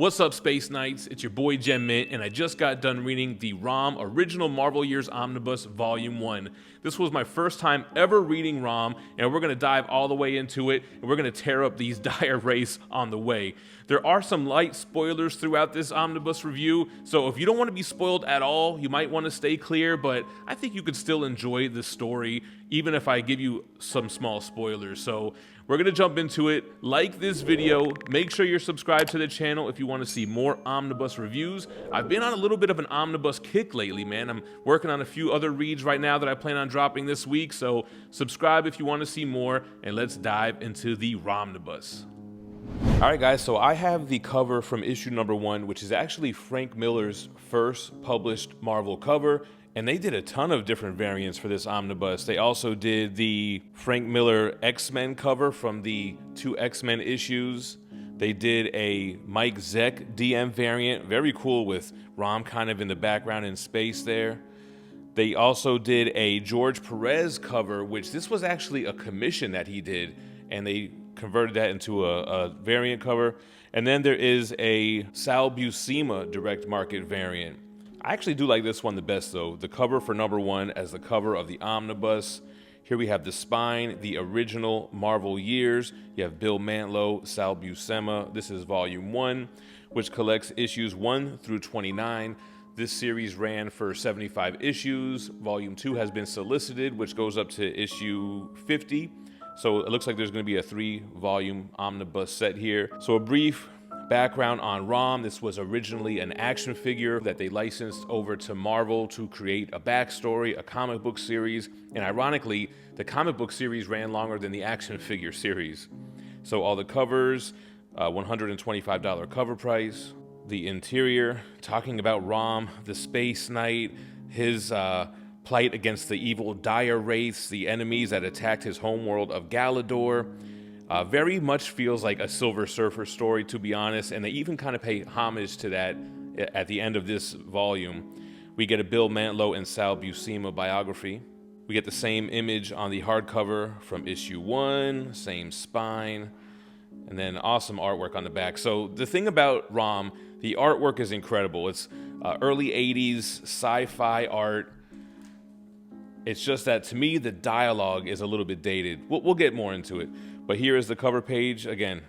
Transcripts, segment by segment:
What's up, Space Knights? It's your boy GemMint, and I just got done reading the ROM Original Marvel Years Omnibus Volume 1. This was my first time ever reading ROM, and we're going to dive all the way into it, and we're going to tear up these dire wraiths on the way. There are some light spoilers throughout this omnibus review, so if you don't want to be spoiled at all, you might want to stay clear, but I think you could still enjoy the story, even if I give you some small spoilers. So we're going to jump into it. Like this video, make sure you're subscribed to the channel if you want to see more omnibus reviews. I've been on a little bit of an omnibus kick lately, man. I'm working on a few other reads right now that I plan on dropping this week, so subscribe if you want to see more, and let's dive into the ROMnibus. Alright guys, so I have the cover from issue number 1, which is actually Frank Miller's first published Marvel cover, and they did a ton of different variants for this omnibus. They also did the Frank Miller X-Men cover from the 2 X-Men issues. They did a Mike Zeck DM variant, very cool, with Rom kind of in the background in space there. They also did a George Perez cover, which this was actually a commission that he did, and they converted that into a variant cover. And then there is a Sal Buscema direct market variant. I actually do like this one the best though. The cover for number 1 as the cover of the omnibus. Here we have the spine, the original Marvel years. You have Bill Mantlo, Sal Buscema. This is volume 1, which collects issues 1 through 29. This series ran for 75 issues. Volume 2 has been solicited, which goes up to issue 50. So it looks like there's going to be a 3-volume omnibus set here. So a brief background on ROM. This was originally an action figure that they licensed over to Marvel to create a backstory, a comic book series. And ironically, the comic book series ran longer than the action figure series. So all the covers, $125 cover price. The interior, talking about ROM, the Space Knight, his plight against the evil dire wraiths, the enemies that attacked his homeworld of Galador. Very much feels like a Silver Surfer story, to be honest, and they even kind of pay homage to that at the end of this volume. We get a Bill Mantlo and Sal Buscema biography. We get the same image on the hardcover from issue 1, same spine, and then awesome artwork on the back. So the thing about ROM, the artwork is incredible. It's early 80s sci-fi art. It's just that, to me, the dialogue is a little bit dated. We'll get more into it. But here is the cover page. Again,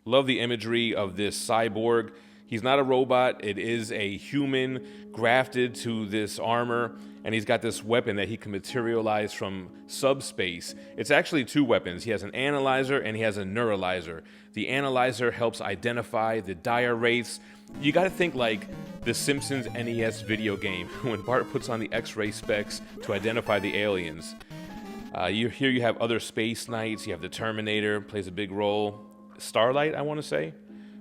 love the imagery of this cyborg. He's not a robot. It is a human grafted to this armor. And he's got this weapon that he can materialize from subspace. It's actually 2 weapons. He has an analyzer and he has a neuralizer. The analyzer helps identify the dire wraiths. You got to think like the Simpsons NES video game when Bart puts on the X-ray specs to identify the aliens. Here you have other Space Knights. You have the Terminator, plays a big role. Starlight, I want to say.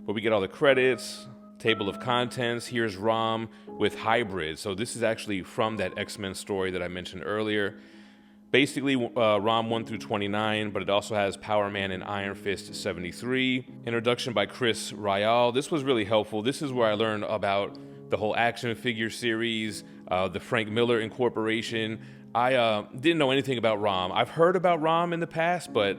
But we get all the credits, table of contents. Here's ROM with Hybrid. So this is actually from that X-Men story that I mentioned earlier. Basically, ROM 1 through 29, but it also has Power Man and Iron Fist 73. Introduction by Chris Ryall. This was really helpful. This is where I learned about the whole action figure series, the Frank Miller Incorporation. I didn't know anything about ROM. I've heard about ROM in the past, but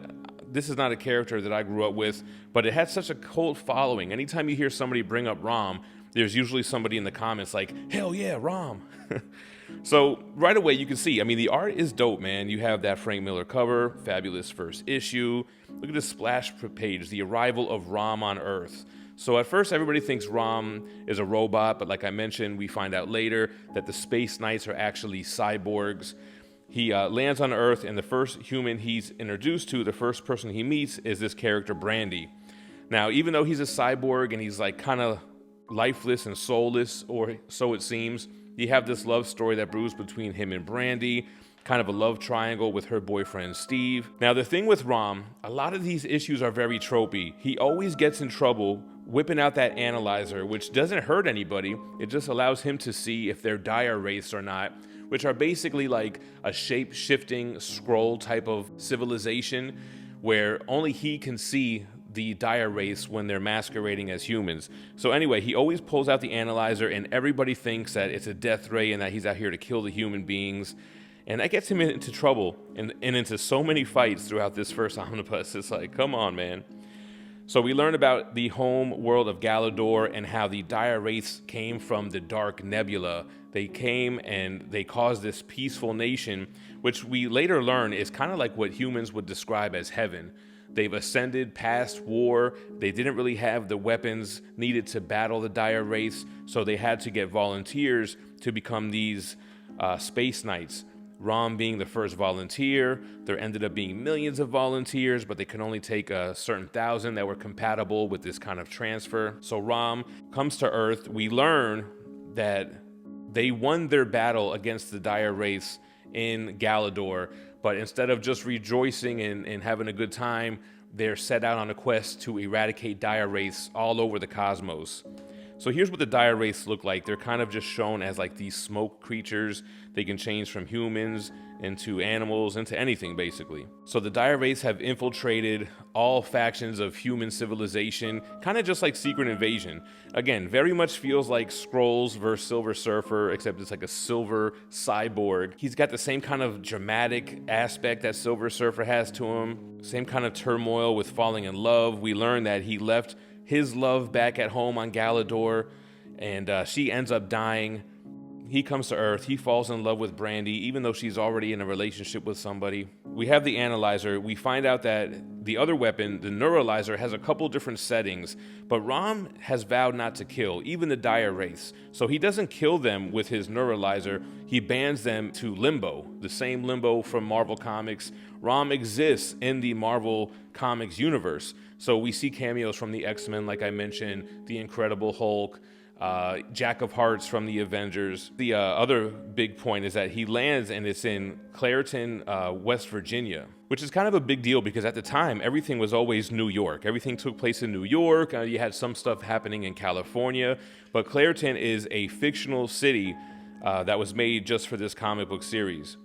this is not a character that I grew up with. But it had such a cult following. Anytime you hear somebody bring up ROM, there's usually somebody in the comments like, hell yeah, ROM. So right away you can see, I mean, the art is dope, man. You have that Frank Miller cover, fabulous first issue. Look at this splash page, the arrival of ROM on Earth. So at first everybody thinks ROM is a robot, but like I mentioned, we find out later that the Space Knights are actually cyborgs. He lands on Earth, and the first human he's introduced to, the first person he meets, is this character Brandy. Now, even though he's a cyborg and he's like kind of lifeless and soulless, or so it seems, you have this love story that brews between him and Brandy, kind of a love triangle with her boyfriend Steve. Now the thing with ROM, a lot of these issues are very tropey. He always gets in trouble whipping out that analyzer, which doesn't hurt anybody. It just allows him to see if they're dire wraiths or not, which are basically like a shape-shifting scroll type of civilization where only he can see the dire wraiths when they're masquerading as humans. So anyway, he always pulls out the analyzer and everybody thinks that it's a death ray and that he's out here to kill the human beings. And that gets him into trouble and into so many fights throughout this first omnibus. It's like, come on, man. So we learn about the home world of Galador and how the dire wraiths came from the Dark Nebula. They came and they caused this peaceful nation, which we later learn is kind of like what humans would describe as heaven. They've ascended past war. They didn't really have the weapons needed to battle the dire wraiths, so they had to get volunteers to become these space knights. ROM being the first volunteer. There ended up being millions of volunteers, but they could only take a certain thousand that were compatible with this kind of transfer. So ROM comes to Earth. We learn that they won their battle against the dire wraiths in Galador, but instead of just rejoicing and having a good time, they're set out on a quest to eradicate dire wraiths all over the cosmos. So here's what the dire wraiths look like. They're kind of just shown as like these smoke creatures. They can change from humans into animals, into anything basically. So the dire wraiths have infiltrated all factions of human civilization, kind of just like Secret Invasion. Again, very much feels like Skrulls versus Silver Surfer, except it's like a silver cyborg. He's got the same kind of dramatic aspect that Silver Surfer has to him. Same kind of turmoil with falling in love. We learn that he left his love back at home on Galador, and she ends up dying. He comes to Earth. He falls in love with Brandy, even though she's already in a relationship with somebody. We have the analyzer. We find out that the other weapon, the neuralizer, has a couple different settings, but ROM has vowed not to kill, even the dire wraiths. So he doesn't kill them with his neuralizer. He bans them to limbo, the same limbo from Marvel Comics. ROM exists in the Marvel Comics universe. So we see cameos from the X-Men, like I mentioned, the Incredible Hulk, Jack of Hearts from the Avengers. The other big point is that he lands and it's in Clairton, West Virginia, which is kind of a big deal because at the time, everything was always New York. Everything took place in New York. You had some stuff happening in California, but Clairton is a fictional city that was made just for this comic book series.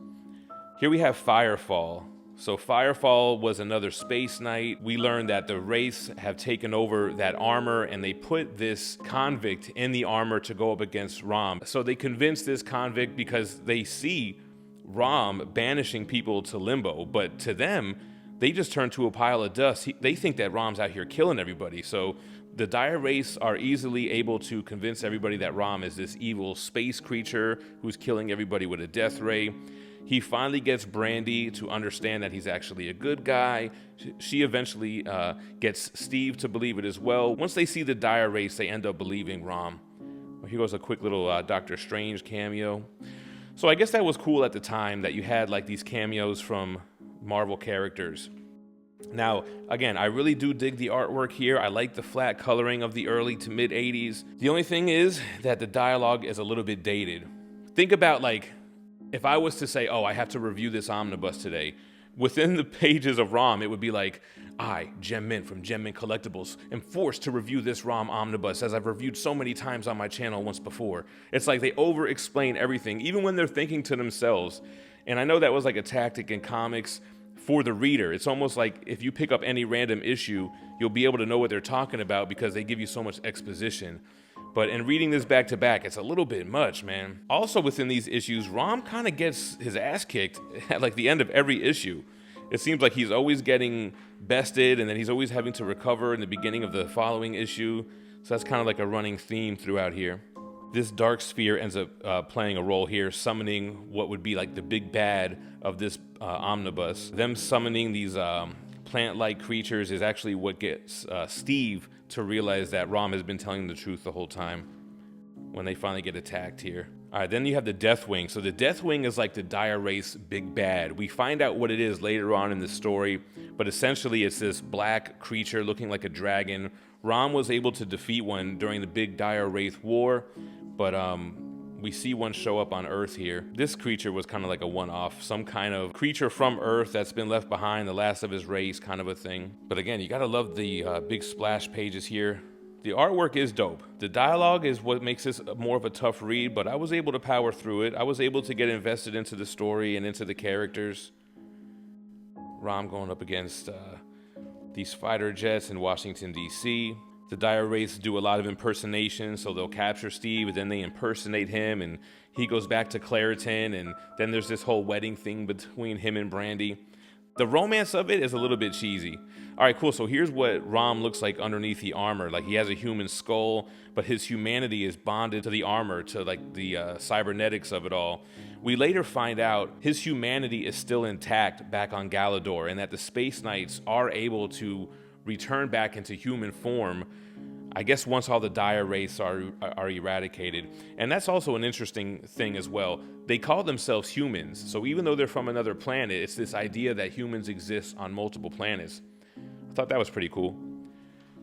Here we have Firefall. So Firefall was another space knight. We learned that the wraiths have taken over that armor and they put this convict in the armor to go up against ROM. So they convinced this convict because they see ROM banishing people to limbo, but to them, they just turn to a pile of dust. They think that ROM's out here killing everybody. So the dire wraiths are easily able to convince everybody that ROM is this evil space creature who's killing everybody with a death ray. He finally gets Brandy to understand that he's actually a good guy. She eventually gets Steve to believe it as well. Once they see the dire wraiths, they end up believing ROM. Here goes a quick little Doctor Strange cameo. So I guess that was cool at the time that you had like these cameos from Marvel characters. Now, again, I really do dig the artwork here. I like the flat coloring of the early to mid 80s. The only thing is that the dialogue is a little bit dated. Think about like, if I was to say, oh, I have to review this omnibus today, within the pages of ROM, it would be like, I, GemMint from GemMint Collectibles, am forced to review this ROM omnibus as I've reviewed so many times on my channel once before. It's like they over-explain everything, even when they're thinking to themselves. And I know that was like a tactic in comics for the reader. It's almost like if you pick up any random issue, you'll be able to know what they're talking about because they give you so much exposition. But in reading this back to back, it's a little bit much, man. Also within these issues, ROM kind of gets his ass kicked at like the end of every issue. It seems like he's always getting bested and then he's always having to recover in the beginning of the following issue. So that's kind of like a running theme throughout here. This dark sphere ends up playing a role here, summoning what would be like the big bad of this omnibus. Them summoning these plant-like creatures is actually what gets Steve to realize that ROM has been telling the truth the whole time when they finally get attacked here. All right, then you have the Deathwing. So the Deathwing is like the dire wraith's big bad. We find out what it is later on in the story, but essentially it's this black creature looking like a dragon. ROM was able to defeat one during the big dire wraith war, but we see one show up on Earth here. This creature was kind of like a one-off, some kind of creature from Earth that's been left behind, the last of his race kind of a thing. But again, you gotta love the big splash pages here. The artwork is dope. The dialogue is what makes this more of a tough read, but I was able to power through it. I was able to get invested into the story and into the characters. ROM going up against these fighter jets in Washington, D.C. The dire wraiths do a lot of impersonations, so they'll capture Steve, and then they impersonate him, and he goes back to Clairton, and then there's this whole wedding thing between him and Brandy. The romance of it is a little bit cheesy. All right, cool. So here's what Rom looks like underneath the armor. Like, he has a human skull, but his humanity is bonded to the armor, to like the cybernetics of it all. We later find out his humanity is still intact back on Galador, and that the Space Knights are able to return back into human form, I guess, once all the dire wraiths are eradicated. And that's also an interesting thing as well. They call themselves humans, so even though they're from another planet, it's this idea that humans exist on multiple planets. I thought that was pretty cool.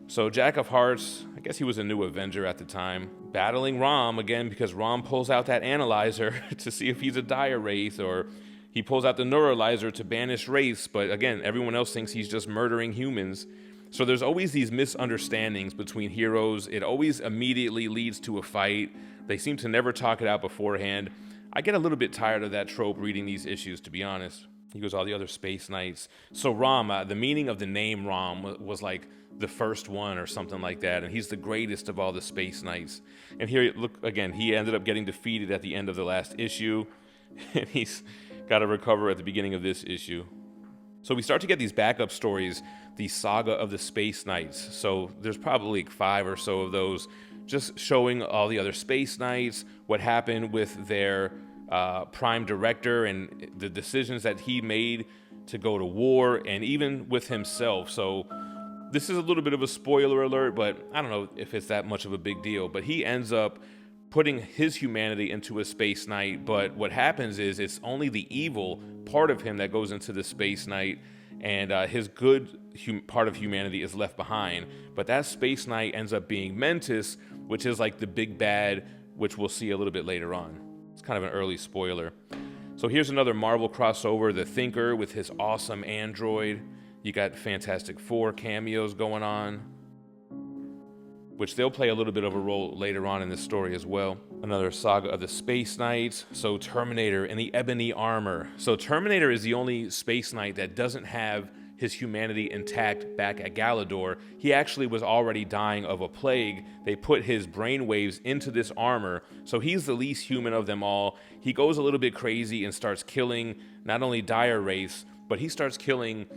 So Jack of Hearts, I guess he was a new Avenger at the time, battling Rom again, because Rom pulls out that analyzer to see if he's a dire wraith, or he pulls out the neuralizer to banish wraiths, but again, everyone else thinks he's just murdering humans. So there's always these misunderstandings between heroes. It always immediately leads to a fight. They seem to never talk it out beforehand. I get a little bit tired of that trope reading these issues, to be honest. He goes, all the other Space Knights. So Rom, the meaning of the name Rom was like the first one or something like that, and he's the greatest of all the Space Knights. And here, look, again, he ended up getting defeated at the end of the last issue, and he's got to recover at the beginning of this issue. So we start to get these backup stories, the saga of the Space Knights. So there's probably like 5 or so of those, just showing all the other Space Knights, what happened with their prime director and the decisions that he made to go to war, and even with himself. So this is a little bit of a spoiler alert, but I don't know if it's that much of a big deal. But he ends up putting his humanity into a Space Knight, but what happens is it's only the evil part of him that goes into the Space Knight, and his good part of humanity is left behind. But that Space Knight ends up being Mentis, which is like the big bad, which we'll see a little bit later on. It's kind of an early spoiler. So here's another Marvel crossover, the Thinker with his awesome android. You got Fantastic Four cameos going on, which they'll play a little bit of a role later on in this story as well. Another saga of the Space Knights. So Terminator in the ebony armor. So Terminator is the only Space Knight that doesn't have his humanity intact back at Galador. He actually was already dying of a plague. They put his brainwaves into this armor, so he's the least human of them all. He goes a little bit crazy and starts killing not only dire wraiths, but he starts killing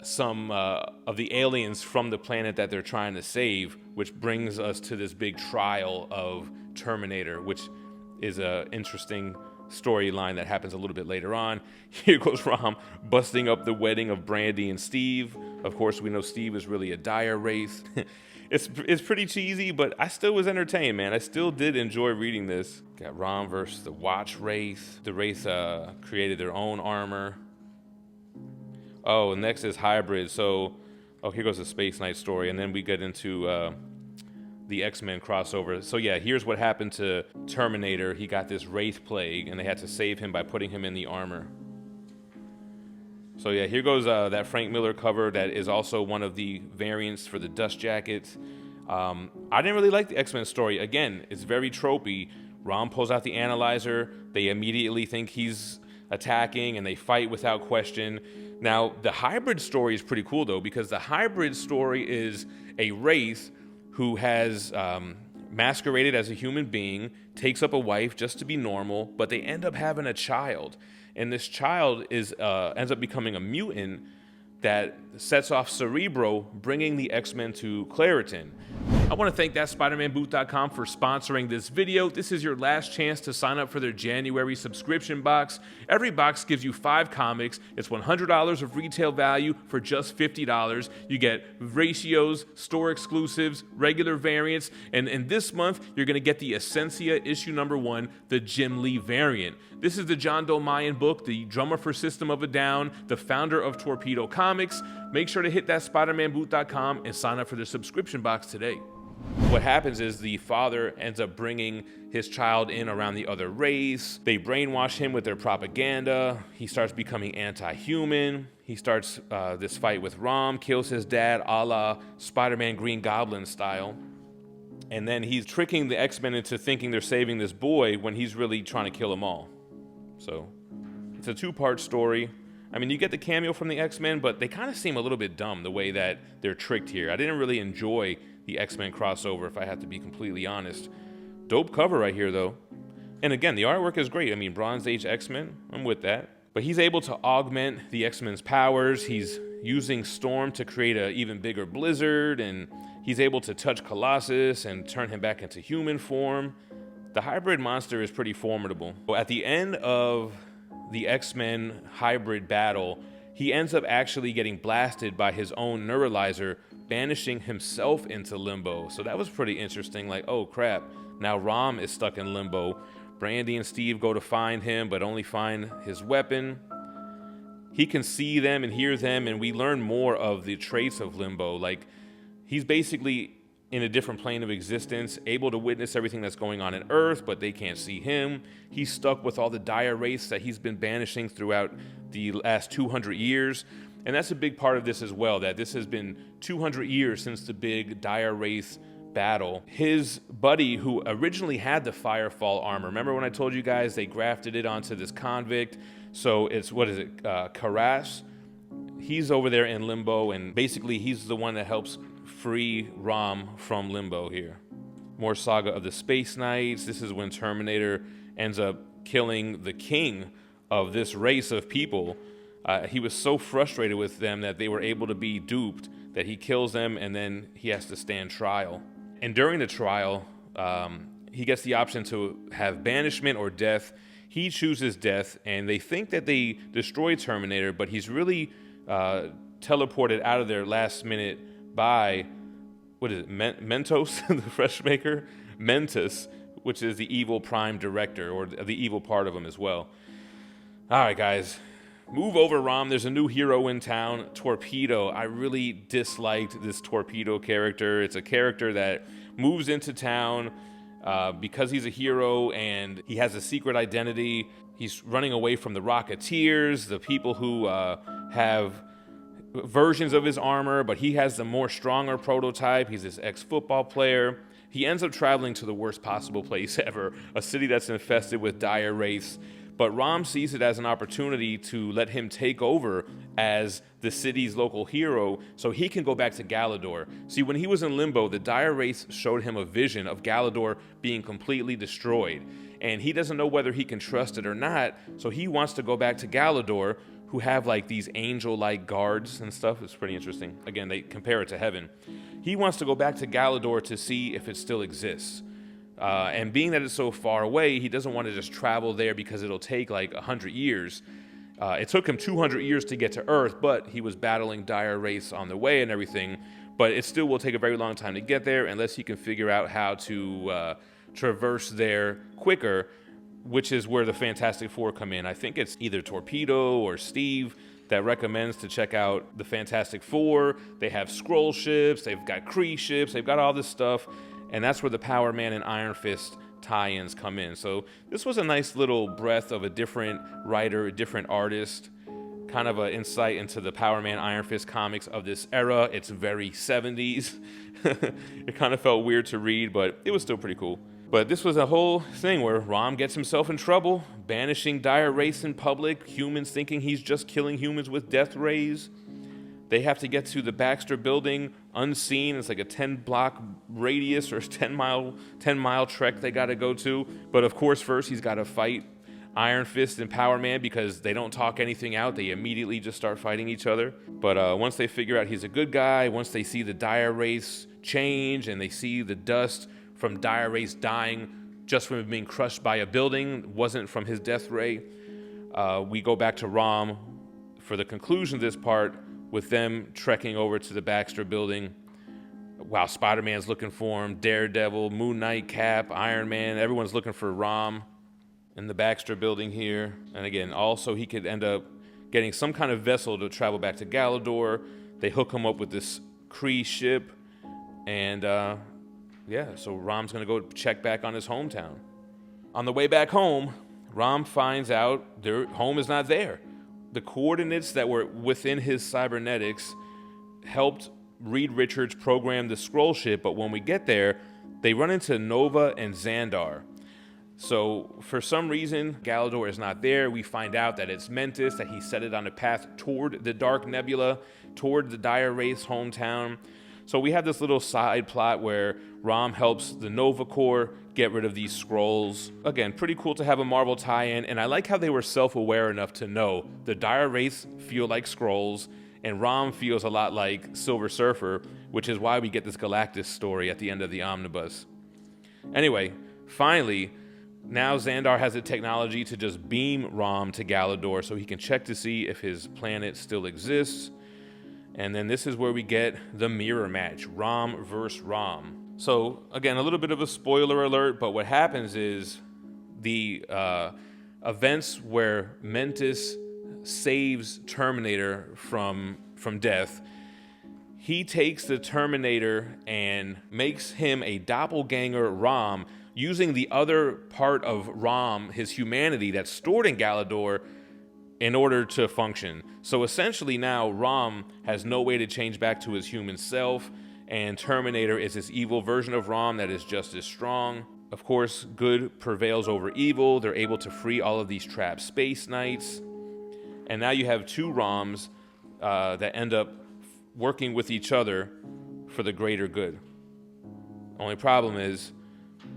some of the aliens from the planet that they're trying to save, which brings us to this big trial of Terminator, which is an interesting storyline that happens a little bit later on. Here goes Rom busting up the wedding of Brandy and Steve. Of course, we know Steve is really a dire wraith. It's pretty cheesy, but I still was entertained, man. I still did enjoy reading this. Got Rom versus the Watch Wraith. The Wraith created their own armor. Oh, and next is Hybrid. So, here goes the Space Knight story, and then we get into the X-Men crossover. So yeah, here's what happened to Terminator. He got this Wraith plague, and they had to save him by putting him in the armor. So yeah, here goes that Frank Miller cover that is also one of the variants for the Dust Jacket. I didn't really like the X-Men story. Again, it's very tropey. Rom pulls out the analyzer. They immediately think he's attacking, and they fight without question. Now, the Hybrid story is pretty cool, though, because the Hybrid story is a Wraith who has masqueraded as a human being, takes up a wife just to be normal, but they end up having a child. And this child ends up becoming a mutant that sets off Cerebro, bringing the X-Men to Claritin. I want to thank ThatSpiderManBooth.com for sponsoring this video. This is your last chance to sign up for their January subscription box. Every box gives you 5 comics. It's $100 of retail value for just $50. You get ratios, store exclusives, regular variants, and this month you're going to get the Essentia issue #1, the Jim Lee variant. This is the John Doe Mayan book, the drummer for System of a Down, the founder of Torpedo Comics. Make sure to hit ThatSpiderManBooth.com and sign up for the subscription box today. What happens is the father ends up bringing his child in around the other race. They brainwash him with their propaganda. He starts becoming anti-human. He starts this fight with Rom, kills his dad a la Spider-Man Green Goblin style. And then he's tricking the X-Men into thinking they're saving this boy when he's really trying to kill them all. So it's a 2-part story. I mean, you get the cameo from the X-Men, but they kind of seem a little bit dumb the way that they're tricked here. I didn't really enjoy the X-Men crossover, if I have to be completely honest. Dope cover right here, though. And again, the artwork is great. I mean, Bronze Age X-Men, I'm with that. But he's able to augment the X-Men's powers. He's using Storm to create an even bigger blizzard, and he's able to touch Colossus and turn him back into human form. The hybrid monster is pretty formidable. At the end of the X-Men hybrid battle, he ends up actually getting blasted by his own neuralizer, banishing himself into limbo. So that was pretty interesting. Like, oh crap, now Rom is stuck in limbo. Brandy and Steve go to find him, but only find his weapon. He can see them and hear them, and we learn more of the traits of limbo. Like, he's basically in a different plane of existence, able to witness everything that's going on in Earth, but they can't see him. He's stuck with all the dire wraiths that he's been banishing throughout the last 200 years. And that's a big part of this as well, that this has been 200 years since the big dire wraith battle. His buddy, who originally had the Firefall armor, remember when I told you guys they grafted it onto this convict? So it's, what is it, Karas? He's over there in limbo, and basically he's the one that helps free Rom from limbo here. More saga of the Space Knights. This is when Terminator ends up killing the king of this race of people. He was so frustrated with them that they were able to be duped that he kills them, and then he has to stand trial. And during the trial, he gets the option to have banishment or death. He chooses death, and they think that they destroyed Terminator, but he's really teleported out of there last minute by, what is it, Mentos, the fresh maker? Mentos, which is the evil prime director, or the evil part of him as well. All right, guys. Move over, Rom. There's a new hero in town, Torpedo. I really disliked this Torpedo character. It's a character that moves into town because he's a hero and he has a secret identity. He's running away from the Rocketeers, the people who have versions of his armor, but he has the more stronger prototype. He's this ex-football player. He ends up traveling to the worst possible place ever, a city that's infested with dire wraiths. But Rom sees it as an opportunity to let him take over as the city's local hero so he can go back to Galador. See, when he was in limbo, the dire wraiths showed him a vision of Galador being completely destroyed. And he doesn't know whether he can trust it or not, so he wants to go back to Galador, who have like these angel-like guards and stuff. It's pretty interesting. Again, they compare it to heaven. He wants to go back to Galador to see if it still exists. And being that it's so far away, he doesn't want to just travel there because it'll take like 100 years. It took him 200 years to get to Earth, but he was battling dire wraiths on the way and everything. But it still will take a very long time to get there unless he can figure out how to traverse there quicker, which is where the Fantastic Four come in. I think it's either Torpedo or Steve that recommends to check out the Fantastic Four. They have scroll ships, they've got Kree ships, they've got all this stuff. And that's where the Power Man and Iron Fist tie-ins come in. So this was a nice little breath of a different writer, a different artist, kind of an insight into the Power Man, Iron Fist comics of this era. It's very 70s. It kind of felt weird to read, but it was still pretty cool. But this was a whole thing where Rom gets himself in trouble, banishing dire wraiths in public, humans thinking he's just killing humans with death rays. They have to get to the Baxter building unseen. It's like a 10-block radius or 10-mile trek they got to go to. But of course, first he's got to fight Iron Fist and Power Man because they don't talk anything out. They immediately just start fighting each other. But once they figure out he's a good guy, once they see the dire wraiths change and they see the dust from dire wraiths dying just from being crushed by a building, wasn't from his death ray, we go back to Rom for the conclusion of this part, with them trekking over to the Baxter building. Wow, Spider-Man's looking for him, Daredevil, Moon Knight, Cap, Iron Man, everyone's looking for Rom in the Baxter building here. And again, also he could end up getting some kind of vessel to travel back to Galador. They hook him up with this Kree ship, and yeah, so Rom's gonna go check back on his hometown. On the way back home, Rom finds out their home is not there. The coordinates that were within his cybernetics helped Reed Richards program the scroll ship, but when we get there, they run into Nova and Xandar. So for some reason, Galador is not there. We find out that it's Mentis, that he set it on a path toward the Dark Nebula, toward the Dire Wraith's hometown. So we have this little side plot where ROM helps the Nova Corps get rid of these scrolls. Again, pretty cool to have a Marvel tie-in, and I like how they were self-aware enough to know the Dire Wraiths feel like scrolls, and ROM feels a lot like Silver Surfer, which is why we get this Galactus story at the end of the Omnibus. Anyway, finally, now Xandar has the technology to just beam ROM to Galador so he can check to see if his planet still exists. And then this is where we get the mirror match, ROM versus ROM. So again, a little bit of a spoiler alert, but what happens is the events where Mentis saves Terminator from death, he takes the Terminator and makes him a doppelganger ROM using the other part of ROM, his humanity that's stored in Galador, in order to function. So essentially now ROM has no way to change back to his human self, and Terminator is this evil version of ROM that is just as strong. Of course, good prevails over evil. They're able to free all of these trapped space knights. And now you have two ROMs that end up working with each other for the greater good. Only problem is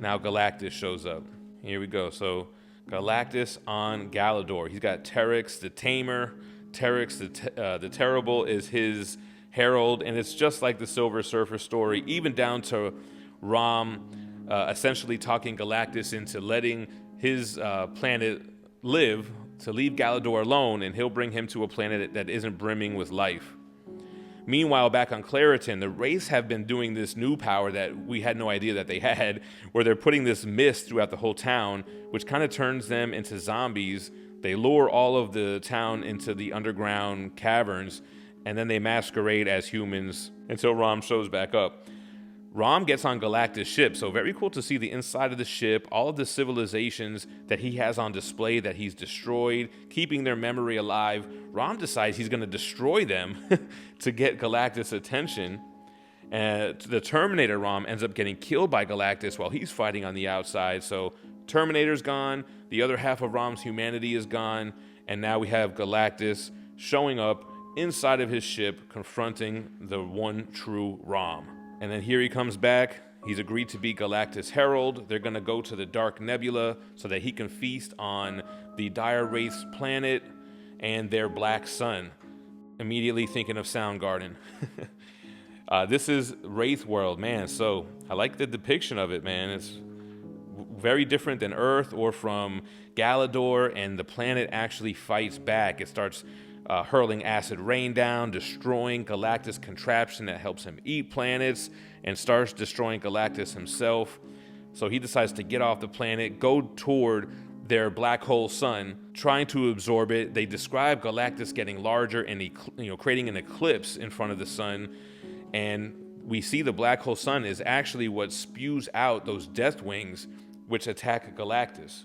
now Galactus shows up. Here we go. So Galactus on Galador. He's got Terex the Tamer. Terex the Terrible is his herald, and it's just like the Silver Surfer story, even down to ROM essentially talking Galactus into letting his planet live, to leave Galador alone, and he'll bring him to a planet that isn't brimming with life. Meanwhile, back on Claritin, the Wraiths have been doing this new power that we had no idea that they had, where they're putting this mist throughout the whole town, which kind of turns them into zombies. They lure all of the town into the underground caverns, and then they masquerade as humans until ROM shows back up. ROM gets on Galactus' ship, so very cool to see the inside of the ship, all of the civilizations that he has on display that he's destroyed, keeping their memory alive. ROM decides he's going to destroy them to get Galactus' attention. The Terminator ROM ends up getting killed by Galactus while he's fighting on the outside. So Terminator's gone, the other half of ROM's humanity is gone, and now we have Galactus showing up inside of his ship, confronting the one true ROM. And then here he comes back. He's agreed to be Galactus' herald. They're going to go to the Dark Nebula so that he can feast on the Dire Wraith's planet and their black sun. Immediately thinking of Soundgarden. This is Wraith World, man. So I like the depiction of it, man. It's very different than Earth or from Galador, and the planet actually fights back. It starts hurling acid rain down, destroying Galactus' contraption that helps him eat planets, and starts destroying Galactus himself. So he decides to get off the planet, go toward their black hole sun, trying to absorb it. They describe Galactus getting larger and creating an eclipse in front of the sun, and we see the black hole sun is actually what spews out those death wings which attack Galactus.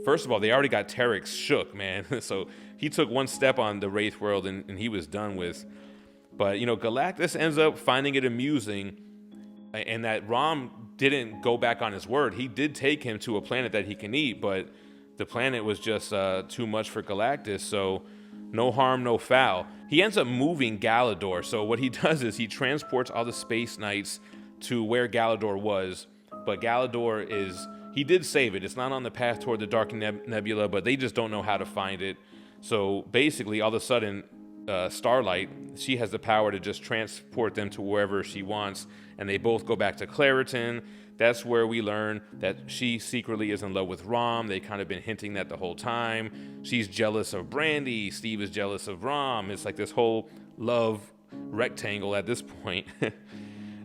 First of all, they already got Terex shook, man. So he took one step on the Wraith world and he was done with. But, Galactus ends up finding it amusing, and that ROM didn't go back on his word. He did take him to a planet that he can eat, but the planet was just too much for Galactus, so no harm, no foul. He ends up moving Galador. So what he does is he transports all the Space Knights to where Galador was, but Galador he did save it. It's not on the path toward the Dark Nebula, but they just don't know how to find it. So basically, all of a sudden, Starlight, she has the power to just transport them to wherever she wants, and they both go back to Claritin. That's where we learn that she secretly is in love with ROM. They kind of been hinting that the whole time. She's jealous of Brandy. Steve is jealous of ROM. It's like this whole love rectangle at this point.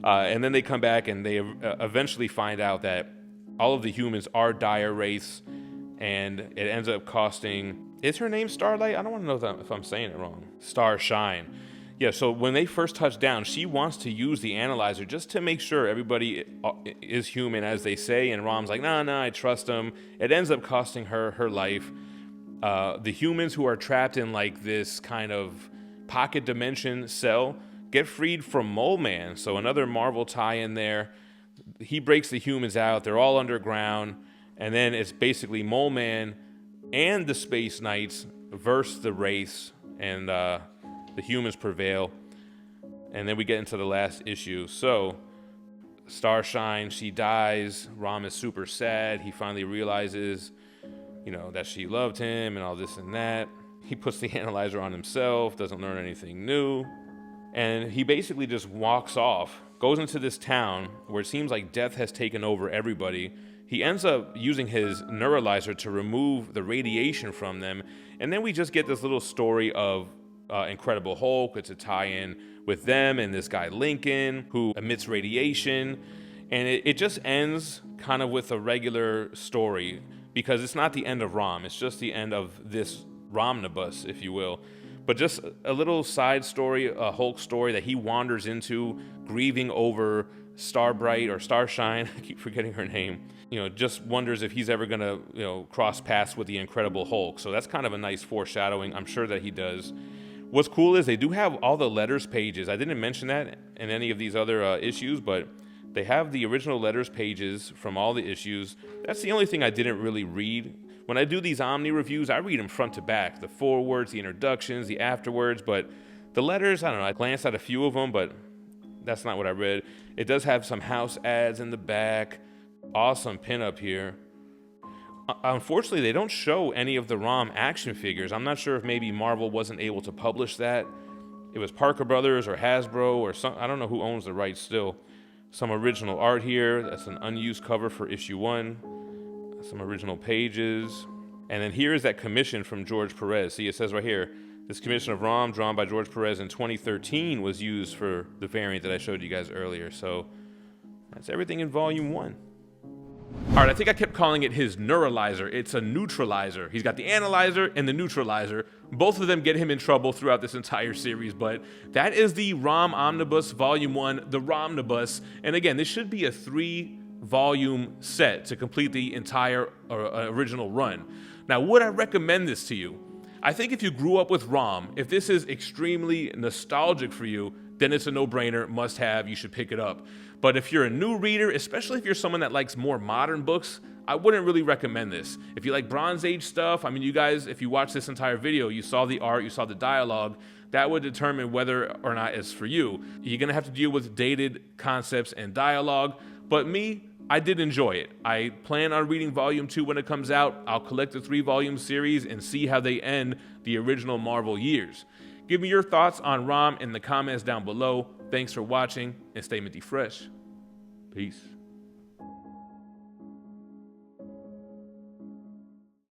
And then they come back and they eventually find out that all of the humans are Dire Wraiths, and it ends up costing... Is her name Starlight? I don't want to know if I'm saying it wrong. Starshine. Yeah, so when they first touch down, she wants to use the analyzer just to make sure everybody is human, as they say, and ROM's like, nah, I trust them. It ends up costing her her life. The humans who are trapped in like this kind of pocket dimension cell get freed from Mole Man, so another Marvel tie-in there. He breaks the humans out. They're all underground. And then it's basically Mole Man and the Space Knights versus the Wraiths. And the humans prevail. And then we get into the last issue. So Starshine, she dies. Rom is super sad. He finally realizes, you know, that she loved him and all this and that. He puts the analyzer on himself, doesn't learn anything new. And he basically just walks off, goes into this town where it seems like death has taken over everybody. He ends up using his neuralizer to remove the radiation from them. And then we just get this little story of Incredible Hulk. It's a tie-in with them and this guy Lincoln, who emits radiation. And it just ends kind of with a regular story, because it's not the end of ROM. It's just the end of this Romnibus, if you will. But just a little side story, a Hulk story that he wanders into, grieving over Starbright or Starshine. I keep forgetting her name. You know, just wonders if he's ever gonna, you know, cross paths with the Incredible Hulk. So that's kind of a nice foreshadowing. I'm sure that he does. What's cool is they do have all the letters pages. I didn't mention that in any of these other issues, but they have the original letters pages from all the issues. That's the only thing I didn't really read. When I do these Omni reviews, I read them front to back, the forewords, the introductions, the afterwards, but the letters, I don't know, I glanced at a few of them, but that's not what I read. It does have some house ads in the back. Awesome pinup here. Unfortunately, they don't show any of the ROM action figures. I'm not sure if maybe Marvel wasn't able to publish that. It was Parker Brothers or Hasbro or some, I don't know who owns the rights still. Some original art here. That's an unused cover for issue 1. Some original pages. And then here is that commission from George Perez. See, it says right here, this commission of ROM drawn by George Perez in 2013 was used for the variant that I showed you guys earlier. So that's everything in volume 1. All right, I think I kept calling it his neuralizer. It's a neutralizer. He's got the analyzer and the neutralizer. Both of them get him in trouble throughout this entire series, but that is the ROM Omnibus Volume 1, the Romnibus. And again, this should be a 3-volume set to complete the entire original run. Now, would I recommend this to you? I think if you grew up with ROM, if this is extremely nostalgic for you, then it's a no-brainer, must-have, you should pick it up. But if you're a new reader, especially if you're someone that likes more modern books, I wouldn't really recommend this. If you like Bronze Age stuff, I mean, you guys, if you watch this entire video, you saw the art, you saw the dialogue, that would determine whether or not it's for you. You're gonna have to deal with dated concepts and dialogue, but me, I did enjoy it. I plan on reading Volume 2 when it comes out. I'll collect the 3-volume series and see how they end the original Marvel years. Give me your thoughts on ROM in the comments down below. Thanks for watching, and stay minty fresh. Peace.